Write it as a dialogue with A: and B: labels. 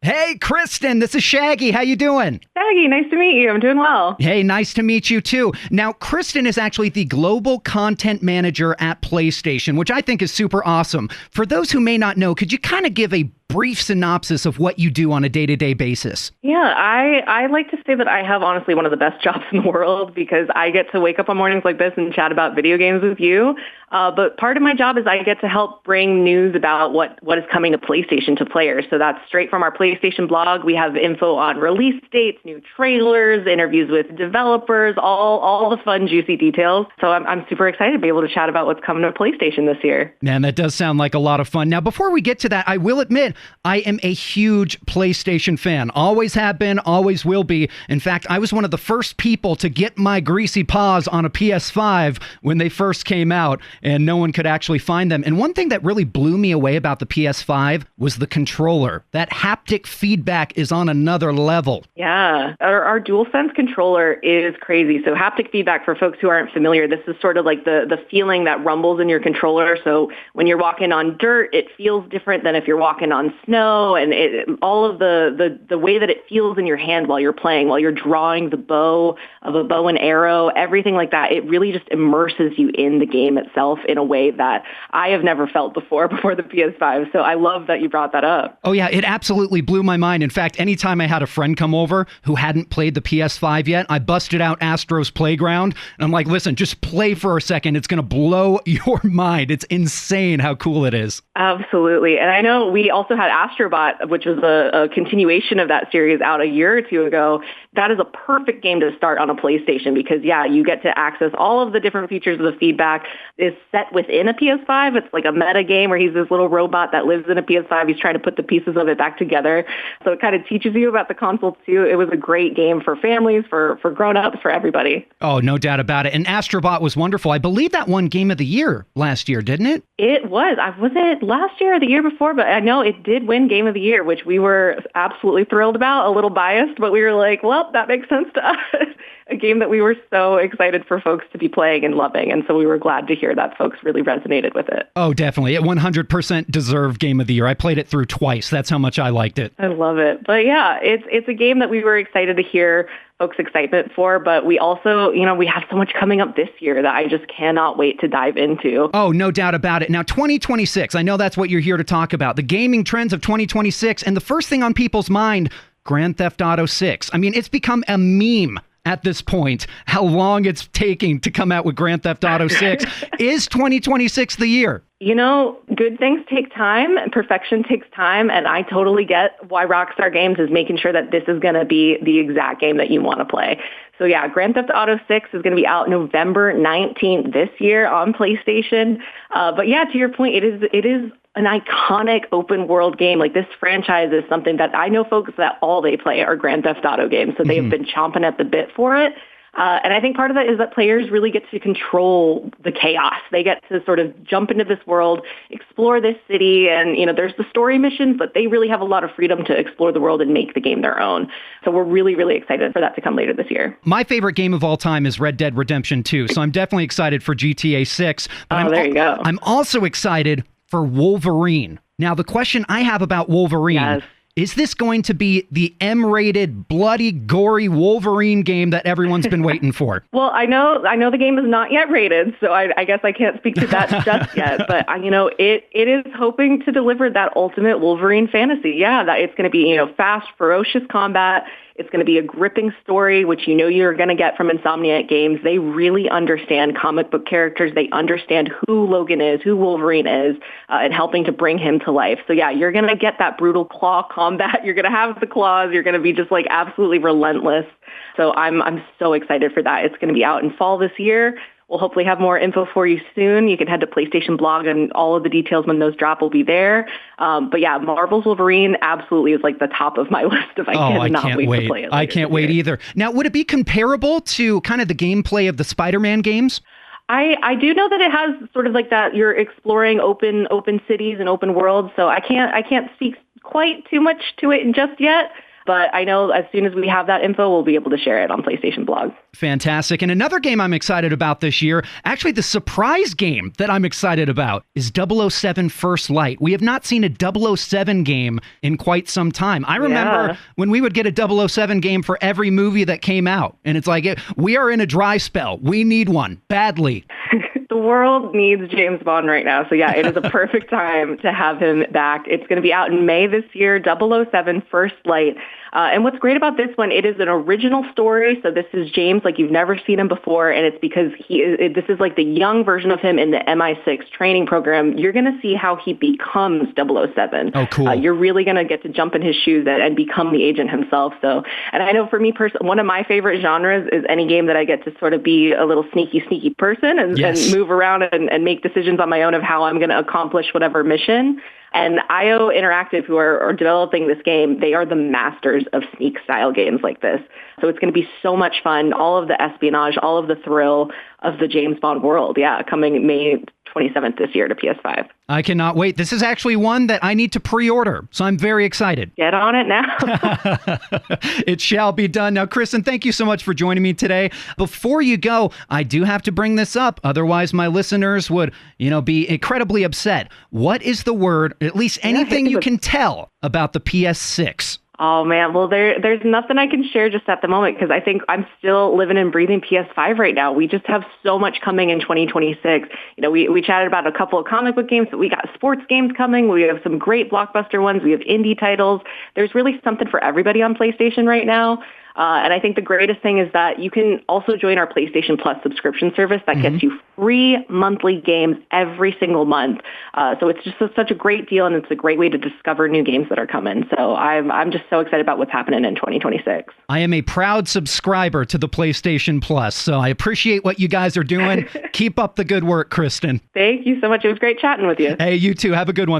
A: Hey, Kristen, this is Shaggy. How you doing?
B: Shaggy, nice to meet you. I'm doing well.
A: Hey, nice to meet you too. Now, Kristen is actually the global content manager at PlayStation, which I think is super awesome. For those who may not know, could you kind of give a brief synopsis of what you do on a day-to-day basis?
B: Yeah, I like to say that I have honestly one of the best jobs in the world because I get to wake up on mornings like this and chat about video games with you. But part of my job is I get to help bring news about what is coming to PlayStation to players. So that's straight from our PlayStation blog. We have info on release dates, new trailers, interviews with developers, all the fun, juicy details. So I'm super excited to be able to chat about what's coming to PlayStation this year.
A: Man, that does sound like a lot of fun. Now, before we get to that, I will admit I am a huge PlayStation fan. Always have been, always will be. In fact, I was one of the first people to get my greasy paws on a PS5 when they first came out, and no one could actually find them. And one thing that really blew me away about the PS5 was the controller. That haptic feedback is on another level.
B: Yeah, our DualSense controller is crazy. So haptic feedback, for folks who aren't familiar, this is sort of like the feeling that rumbles in your controller. So when you're walking on dirt, it feels different than if you're walking on snow, and all of the way that it feels in your hand while you're playing, while you're drawing the bow of a bow and arrow, everything like that. It really just immerses you in the game itself in a way that I have never felt before the PS5. So I love that you brought that up.
A: Oh yeah, it absolutely blew my mind. In fact, anytime I had a friend come over who hadn't played the PS5 yet, I busted out Astro's Playground. And I'm like, listen, just play for a second. It's going to blow your mind. It's insane how cool it is.
B: Absolutely. And I know we also had Astrobot, which was a continuation of that series out a year or two ago. That is a perfect game to start on a PlayStation because, yeah, you get to access all of the different features of the feedback. It's set within a PS5. It's like a meta game where he's this little robot that lives in a PS5. He's trying to put the pieces of it back together. So it kind of teaches you about the console, too. It was a great game for families, for grown-ups, for everybody.
A: Oh, no doubt about it. And Astrobot was wonderful. I believe that won Game of the Year last year, didn't it?
B: It was. Was it last year or the year before? But I know it did win Game of the Year, which we were absolutely thrilled about, a little biased, but we were like, well, that makes sense to us. A game that we were so excited for folks to be playing and loving. And so we were glad to hear that folks really resonated with it.
A: Oh, definitely. It 100% deserved Game of the Year. I played it through twice. That's how much I liked it.
B: I love it. But yeah, it's a game that we were excited to hear folks' excitement for, but we also, we have so much coming up this year that I just cannot wait to dive into.
A: Oh, no doubt about it. Now, 2026, I know that's what you're here to talk about, the gaming trends of 2026, and the first thing on people's mind, Grand Theft Auto 6. I mean, it's become a meme at this point, how long it's taking to come out with Grand Theft Auto 6. Is 2026 the year?
B: Good things take time, and perfection takes time, and I totally get why Rockstar Games is making sure that this is going to be the exact game that you want to play. So yeah, Grand Theft Auto 6 is going to be out November 19th this year on PlayStation. But yeah, to your point, it is an iconic open world game. Like, this franchise is something that I know folks that all they play are Grand Theft Auto games. So they've been chomping at the bit for it. And I think part of that is that players really get to control the chaos. They get to sort of jump into this world, explore this city, and, there's the story missions, but they really have a lot of freedom to explore the world and make the game their own. So we're really, really excited for that to come later this year.
A: My favorite game of all time is Red Dead Redemption 2, so I'm definitely excited for GTA 6. But
B: there you go.
A: I'm also excited for Wolverine. Now, the question I have about Wolverine...
B: Yes.
A: Is this going to be the M-rated, bloody, gory Wolverine game that everyone's been waiting for?
B: Well, I know the game is not yet rated, so I guess I can't speak to that just yet. But it is hoping to deliver that ultimate Wolverine fantasy. Yeah, that it's going to be fast, ferocious combat. It's going to be a gripping story, which you're going to get from Insomniac Games. They really understand comic book characters. They understand who Logan is, who Wolverine is, and helping to bring him to life. So yeah, you're going to get that brutal claw combat. You're going to have the claws. You're going to be just like absolutely relentless. So I'm so excited for that. It's going to be out in fall this year. We'll hopefully have more info for you soon. You can head to PlayStation blog and all of the details when those drop will be there. But yeah, Marvel's Wolverine absolutely is like the top of my list if I cannot wait to play it.
A: I can't wait either. Now, would it be comparable to kind of the gameplay of the Spider-Man games?
B: I do know that it has sort of like that you're exploring open cities and open worlds. So I can't speak quite too much to it just yet. But I know as soon as we have that info, we'll be able to share it on PlayStation Blog.
A: Fantastic. And another game I'm excited about this year, actually the surprise game that I'm excited about, is 007 First Light. We have not seen a 007 game in quite some time. I remember when we would get a 007 game for every movie that came out. And it's like, we are in a dry spell. We need one badly.
B: The world needs James Bond right now. So yeah, it is a perfect time to have him back. It's going to be out in May this year, 007 First Light. And what's great about this one, it is an original story. So this is James like you've never seen him before. And it's because this is like the young version of him in the MI6 training program. You're going to see how he becomes 007.
A: Oh, cool.
B: You're really going to get to jump in his shoes and become the agent himself. So, and I know for me personally, one of my favorite genres is any game that I get to sort of be a little sneaky person and move around and make decisions on my own of how I'm going to accomplish whatever mission. And IO Interactive, who are developing this game, they are the masters of sneak-style games like this. So it's going to be so much fun. All of the espionage, all of the thrill of the James Bond world. Yeah, coming May 27th this year to PS5.
A: I cannot wait. This is actually one that I need to pre-order, so I'm very excited.
B: Get on it now.
A: It shall be done. Now, Kristen, thank you so much for joining me today. Before you go, I do have to bring this up. Otherwise, my listeners would, be incredibly upset. What is the word, at least anything you can tell about the PS6?
B: Oh, man. Well, there's nothing I can share just at the moment because I think I'm still living and breathing PS5 right now. We just have so much coming in 2026. We chatted about a couple of comic book games, but we got sports games coming. We have some great blockbuster ones. We have indie titles. There's really something for everybody on PlayStation right now. And I think the greatest thing is that you can also join our PlayStation Plus subscription service that gets you free monthly games every single month. So it's just such a great deal, and it's a great way to discover new games that are coming. So I'm just so excited about what's happening in 2026.
A: I am a proud subscriber to the PlayStation Plus, so I appreciate what you guys are doing. Keep up the good work, Kristen.
B: Thank you so much. It was great chatting with you.
A: Hey, you too. Have a good one.